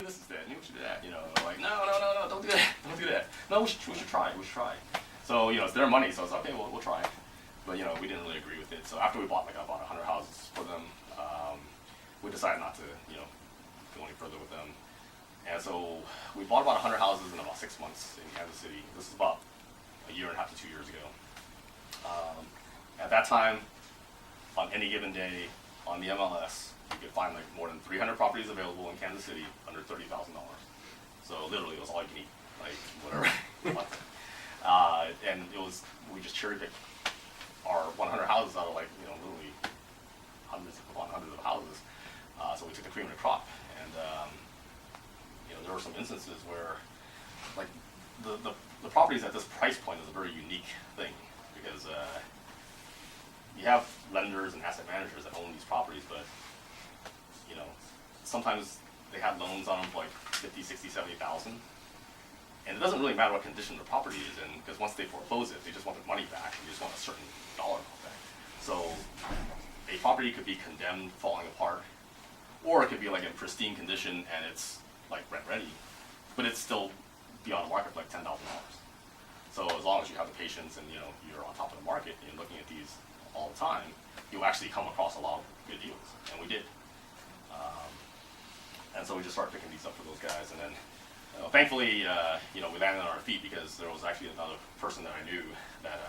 this instead. Maybe we should do that. You know, like, no, don't do that. Don't do that. No, we should try. We should try. So, you know, it's their money, so it's okay, we'll try. But, you know, we didn't really agree with it. So after we bought, like, about 100 houses for them, we decided not to, you know, go any further with them. And so we bought about 100 houses in about 6 months in Kansas City. This is about a year and a half to 2 years ago. At that time, on any given day on the MLS, you could find like more than 300 properties available in Kansas City under $30,000. So literally, it was all you can eat, like whatever. And it was, we just cherry picked our 100 houses out of like, you know, literally hundreds upon hundreds of houses. So we took the cream of the crop, and you know, there were some instances where, like, the properties at this price point is a very unique thing, because you have lenders and asset managers that own these properties, but you know, sometimes they have loans on them for like 50, 60, 70,000, and it doesn't really matter what condition the property is in, because once they foreclose it, they just want their money back. They just want a certain dollar amount back. So a property could be condemned, falling apart, or it could be like in pristine condition and it's like rent ready, but it's still be on the market for like $10,000. So as long as you have the patience and, you know, you're on top of the market and you're looking at these all the time, you'll actually come across a lot of good deals, and we did. And so we just started picking these up for those guys, and then thankfully, you know, we landed on our feet, because there was actually another person that I knew that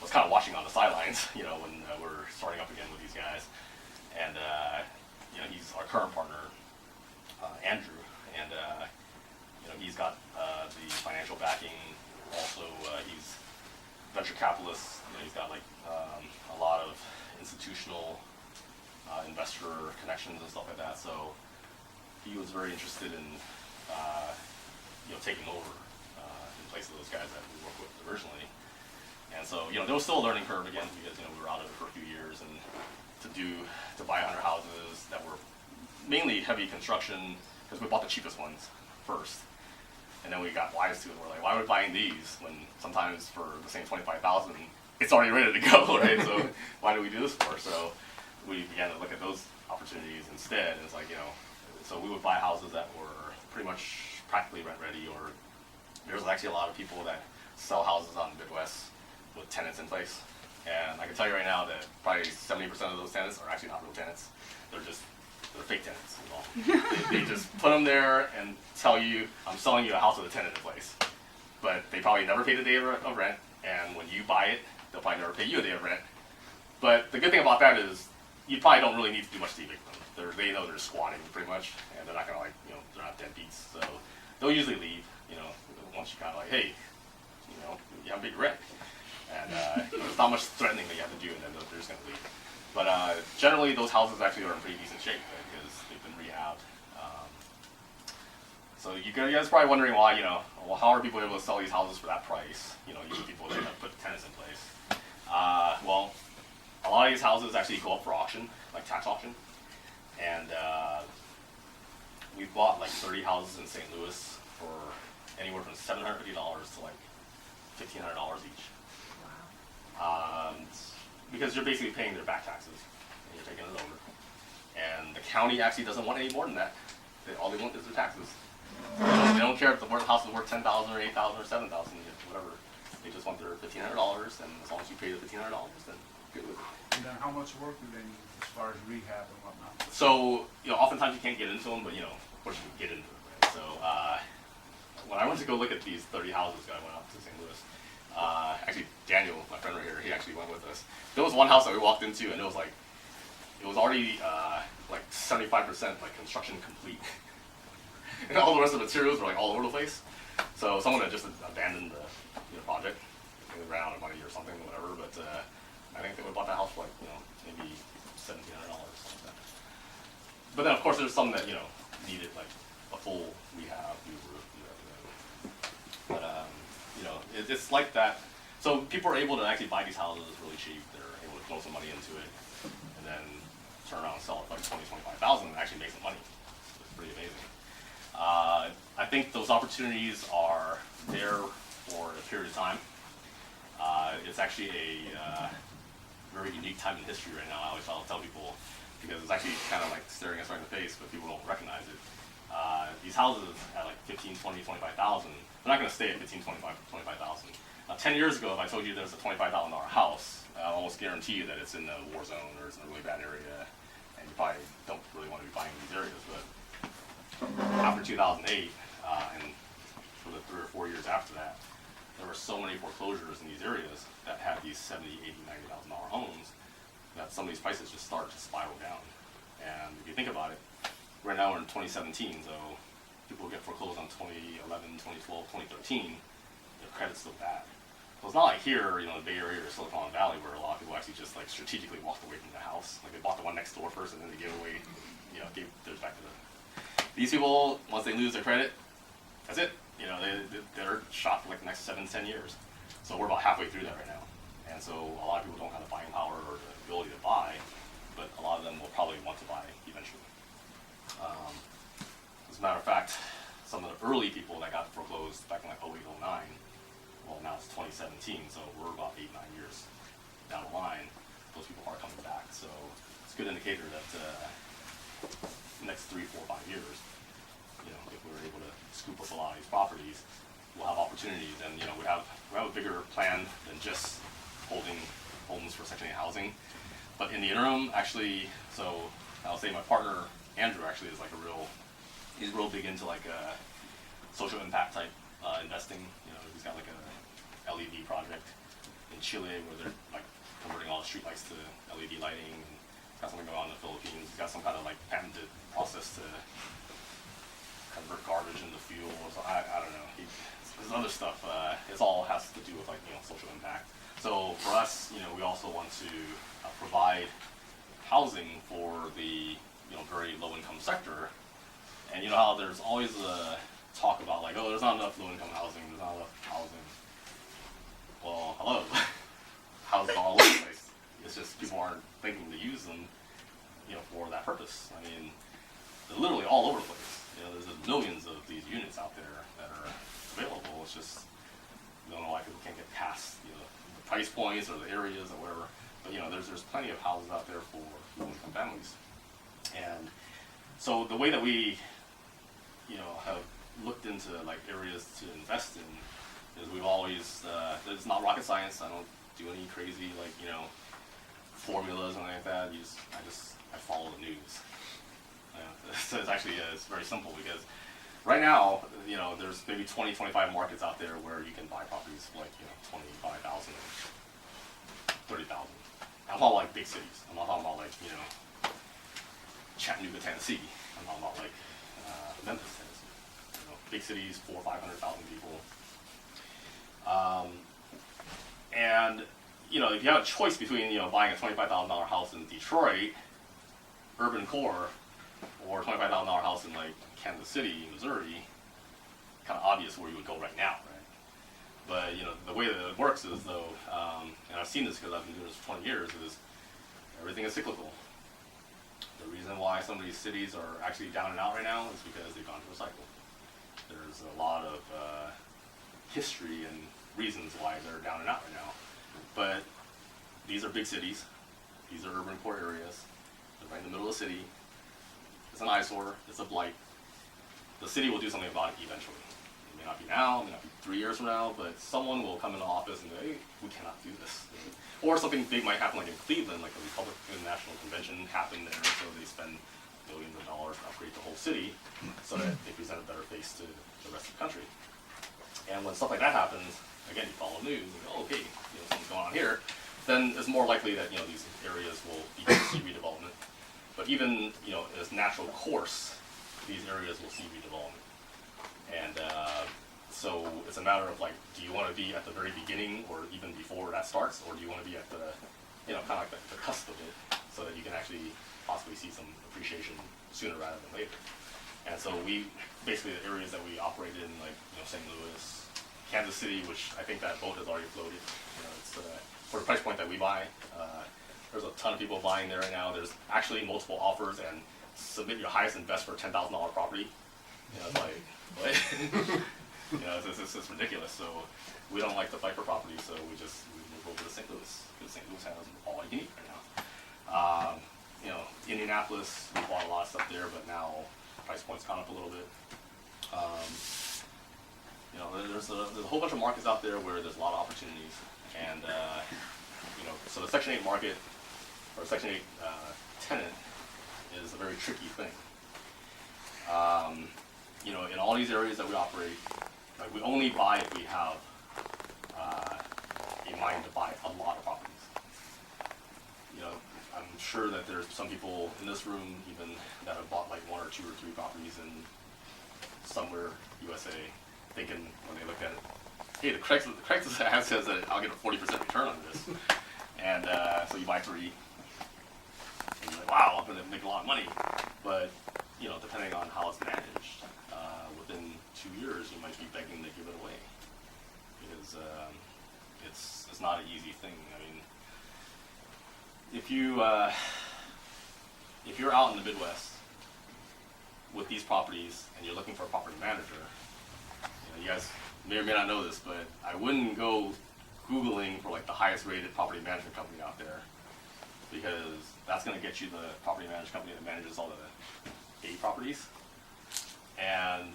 was kind of watching on the sidelines, you know, when we're starting up again with these guys. And you know, he's our current partner, Andrew, and you know, he's got the financial backing. Also, he's venture capitalist. You know, he's got like a lot of institutional investor connections and stuff like that. So he was very interested in you know, taking over in place of those guys that we worked with originally. And so, you know, there was still a learning curve again, because, you know, we were out of it for a few years, and to buy 100 houses that were mainly heavy construction, because we bought the cheapest ones first. And then we got wise to it. We're like, why are we buying these when sometimes for the same 25,000, it's already ready to go, right? So why do we do this for? So we began to look at those opportunities instead. And it's like, you know, so we would buy houses that were pretty much practically rent ready, or there's actually a lot of people that sell houses on the Midwest with tenants in place. And I can tell you right now that probably 70% of those tenants are actually not real tenants. They're fake tenants. They just put them there and tell you, I'm selling you a house with a tenant in place. But they probably never paid a day of rent, and when you buy it, they'll probably never pay you a day of rent. But the good thing about that is, you probably don't really need to do much to evict them. They know they're squatting pretty much, and they're not gonna, like, you know, they're not deadbeats. So they'll usually leave, you know, once you kind of like, hey, you know, you have a big rent. And you know, there's not much threatening that you have to do, and then they're just going to leave. But generally, those houses actually are in pretty decent shape, right, because they've been rehabbed. So you guys are probably wondering why, you know, well, how are people able to sell these houses for that price? You know, usually people that put tenants in place. Well, a lot of these houses actually go up for auction, like tax auction. And we bought like 30 houses in St. Louis for anywhere from $750 to like $1,500 each. Because you're basically paying their back taxes, and you're taking it over. And the county actually doesn't want any more than that. All they want is their taxes. They don't care if the house is worth $10,000 or $8,000 or $7,000, whatever. They just want their $1,500, and as long as you pay the $1,500, then good with it. And then how much work do they need as far as rehab and whatnot? So, you know, oftentimes you can't get into them, but, you know, of course you can get into them, right? So, when I went to go look at these 30 houses, I went out to St. Louis. Actually, Daniel, my friend right here, he actually went with us. There was one house that we walked into, and it was like, it was already like 75% like construction complete, and all the rest of the materials were like all over the place. So someone had just abandoned the project. They ran out of money or something, whatever. But I think they would have bought that house for like, you know, maybe $1,700. But then of course there's some that, you know, needed like a full rehab, new roof, new everything. But you know, it's like that. So people are able to actually buy these houses really cheap. They're able to throw some money into it, and then turn around and sell it for like $20,000, $25,000 and actually make some money. It's pretty amazing. I think those opportunities are there for a period of time. It's actually a very unique time in history right now. I'll tell people, because it's actually kind of like staring us right in the face, but people don't recognize it. these houses at like 15, 20, 25,000, they're not going to stay at 15, 25,000. Now, 10 years ago, if I told you there's a $25,000 house, I almost guarantee you that it's in a war zone or it's in a really bad area, and you probably don't really want to be buying these areas. But after 2008, and for the 3 or 4 years after that, there were so many foreclosures in these areas that had these $70,000, $80,000, $90,000 homes that some of these prices just started to spiral down. And if you think about it, right now we're in 2017, so people get foreclosed on 2011, 2012, 2013, their credit's still bad. So it's not like here, the Bay Area or Silicon Valley, where a lot of people actually just like strategically walked away from the house. Like they bought the one next door first, and then they gave away, gave theirs back to them. These people, once they lose their credit, that's it. They're shot for like the next 7 to 10 years. So we're about halfway through that right now. And so a lot of people don't have the buying power or the ability to buy, but a lot of them will probably want to buy eventually. As a matter of fact, some of the early people that got foreclosed back in like 08, 09, well, now it's 2017, so we're about 8, 9 years down the line. Those people are coming back. So it's a good indicator that the next 3, 4, 5 years, if we're able to scoop up a lot of these properties, we'll have opportunities. And we have a bigger plan than just holding homes for Section 8 housing. But in the interim, actually, so I'll say my partner Andrew actually is like he's real big into like a social impact type investing. He's got like a LED project in Chile where they're like converting all the streetlights to LED lighting. And he's got something going on in the Philippines. He's got some kind of like patented process to convert garbage into fuel. So I don't know. There's other stuff. It all has to do with like social impact. So for us, we also want to provide housing for the very low income sector. And you know how there's always a talk about like, oh, there's not enough low income housing. There's not enough housing. Well, hello. Houses all over the place. It's just people aren't thinking to use them, for that purpose. I mean, they're literally all over the place. There's millions of these units out there that are available. It's just, I don't know why people can't get past, the price points or the areas or whatever. But, there's plenty of houses out there for low-income families. And so the way that we, have looked into like areas to invest in is we've always, it's not rocket science. I don't do any crazy like, formulas or anything like that. I follow the news. So it's actually, it's very simple because right now, there's maybe 20, 25 markets out there where you can buy properties for like, 25,000, 30,000. I'm talking like big cities. I'm not talking about like, Chattanooga, Tennessee. I'm talking about like Memphis, Tennessee. Big cities, 400,000 or 500,000 people. And if you have a choice between buying a $25,000 house in Detroit, urban core, or $25,000 house in like Kansas City, Missouri, kind of obvious where you would go right now, right? But the way that it works is though, and I've seen this because I've been doing this for 20 years, is everything is cyclical. The reason why some of these cities are actually down and out right now is because they've gone through a cycle. There's a lot of history and reasons why they're down and out right now. But these are big cities. These are urban core areas. They're right in the middle of the city. It's an eyesore. It's a blight. The city will do something about it eventually. It may not be now, it may not be 3 years from now, but someone will come into office and say, hey, we cannot do this. Or something big might happen like in Cleveland, like the Republican National Convention happened there, so they spend billions of dollars to upgrade the whole city so that they present a better face to the rest of the country. And when stuff like that happens, again, you follow news, and go, oh, okay, something's going on here, then it's more likely that these areas will see redevelopment. But even as natural course, these areas will see redevelopment. And so it's a matter of like, do you want to be at the very beginning or even before that starts, or do you want to be at the kind of like the cusp of it, so that you can actually possibly see some appreciation sooner rather than later. And so we basically the areas that we operate in, like St. Louis, Kansas City, which I think that boat has already floated. It's for the price point that we buy. There's a ton of people buying there right now. There's actually multiple offers, and submit your highest and best for a $10,000 property. It's like what? It's ridiculous. So we don't like to fight for property, so we move over to St. Louis because St. Louis has all you can eat right now. Indianapolis, we bought a lot of stuff there, but now price point's gone up a little bit. Um, there's a whole bunch of markets out there where there's a lot of opportunities, and so the Section 8 market or Section 8 tenant is a very tricky thing. In all these areas that we operate, like, we only buy if we have a mind to buy a lot of properties. I'm sure that there's some people in this room even that have bought like 1 or 2 or 3 properties in somewhere USA, thinking when they looked at it, hey, the Craigslist ad says that I'll get a 40% return on this, and so you buy 3, and you're like, wow, I'm gonna make a lot of money. But depending on how it's managed, within 2 years you might be begging to give it away because it's not an easy thing. I mean, if you're out in the Midwest with these properties and you're looking for a property manager, you guys may or may not know this, but I wouldn't go Googling for like the highest rated property management company out there, because that's going to get you the property management company that manages all the 8 properties. And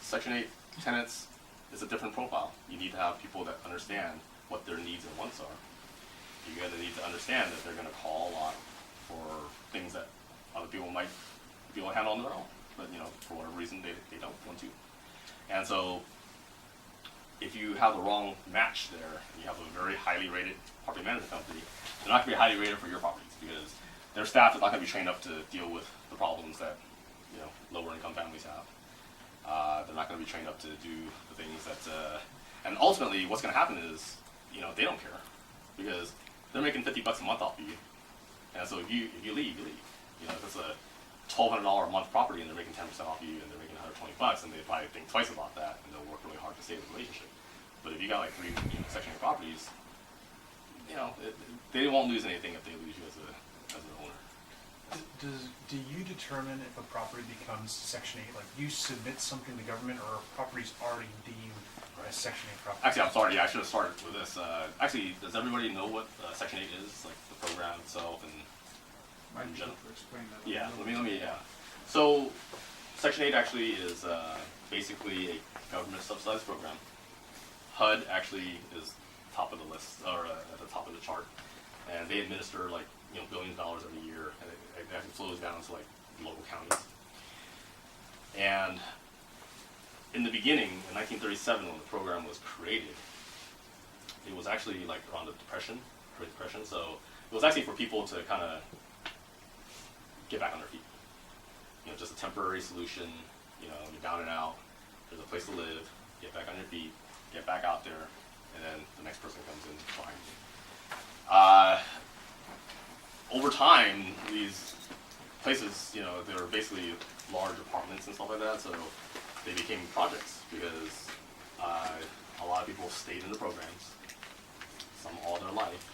Section 8 tenants is a different profile. You need to have people that understand what their needs and wants are. You're going to need to understand that they're going to call a lot for things that other people might be able to handle on their own, but for whatever reason they don't want to. And so if you have the wrong match there, you have a very highly rated property management company, they're not going to be highly rated for your properties because their staff is not going to be trained up to deal with the problems that lower income families have. They're not going to be trained up to do the things that, and ultimately what's going to happen is, they don't care because they're making $50 a month off of you. And so if you leave, you leave. If it's a $1,200 a month property and they're making 10% off you and they're making $120, and they probably think twice about that and they'll work really hard to save the relationship. But if you got like 3 Section 8 properties, they won't lose anything if they lose you as an owner. Do you determine if a property becomes Section 8? Like, you submit something to government, or are properties already deemed as Section 8 properties? Actually, I'm sorry. Yeah, I should have started with this. Actually, does everybody know what Section 8 is? Like the program itself and Might be able to explain that. yeah. Yeah. So, Section 8 actually is basically a government subsidized program. HUD actually is top of the list, or at the top of the chart, and they administer like billions of dollars every year, and it actually flows down to like local counties. And in the beginning, in 1937, when the program was created, it was actually like around the Great Depression. So it was actually for people to kind of get back on their feet. Just a temporary solution. You're down and out. There's a place to live. Get back on your feet. Get back out there, and then the next person comes in behind you. Over time, these places, they were basically large apartments and stuff like that, so they became projects because a lot of people stayed in the programs, some all their life,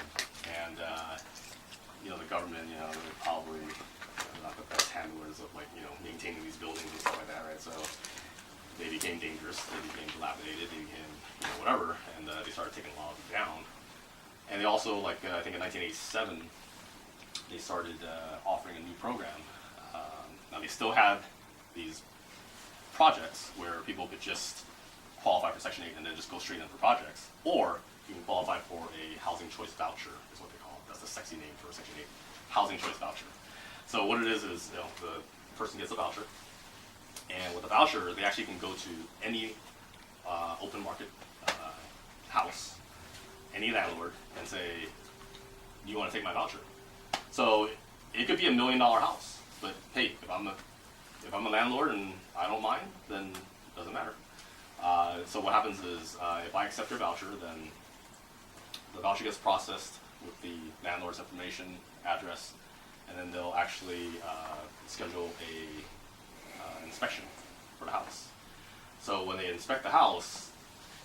and the government, they're probably not the best handlers of maintaining these buildings and stuff like that, right? So they became dangerous, they became dilapidated, they became whatever, and they started taking a lot of them down. And they also, I think in 1987, they started offering a new program. Now they still had these projects where people could just qualify for Section 8 and then just go straight in for projects, or you can qualify for a housing choice voucher, is what they call it. That's the sexy name for Section 8, housing choice voucher. So what it is the person gets a voucher, and with the voucher, they actually can go to any open market house, any landlord, and say, do you want to take my voucher? So it could be $1 million house, but hey, if I'm a landlord and I don't mind, then it doesn't matter. So what happens is, if I accept your voucher, then the voucher gets processed with the landlord's information, address, and then they'll actually schedule a inspection for the house. So when they inspect the house,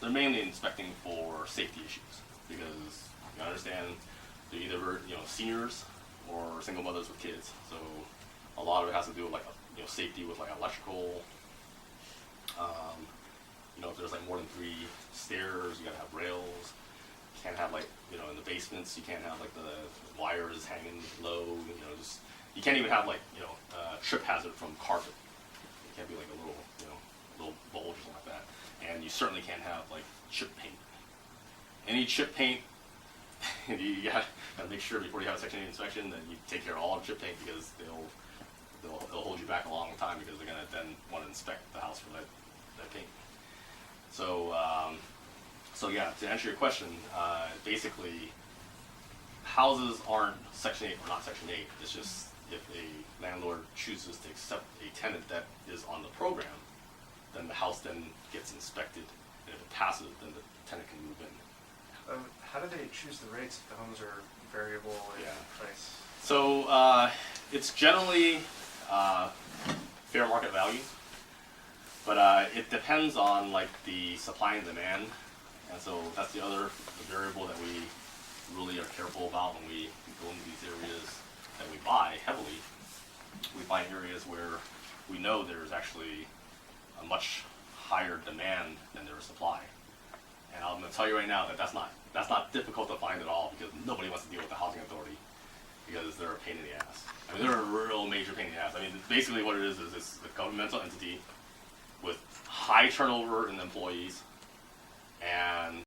they're mainly inspecting for safety issues, because you understand they're either seniors or single mothers with kids. So a lot of it has to do with safety with electrical. If there's more than 3 stairs, you gotta have rails. You can't have in the basements, you can't have the wires hanging low. You can't even have trip hazard from carpet. It can't be a little little bulge or something like that. And you certainly can't have like chip paint. Any chip paint, you gotta make sure before you have a Section 8 inspection that you take care of all of chip paint, because they'll hold you back a long time, because they're gonna then want to inspect the house for that paint. So so yeah, to answer your question, basically houses aren't Section 8 or not Section 8. It's just if a landlord chooses to accept a tenant that is on the program, then the house then gets inspected, and if it passes, then the tenant can move in. How do they choose the rates if the homes are variable in Yeah. price? So it's generally fair market value, but it depends on like the supply and demand, and so that's the other variable that we really are careful about when we go into these areas that we buy heavily. We buy areas where we know there's actually a much higher demand than there is supply. And I'm going to tell you right now that that's not difficult to find at all, because nobody wants to deal with the housing authority, because they're a pain in the ass. I mean, they're a real major pain in the ass. I mean, basically what it is it's a governmental entity with high turnover in employees, and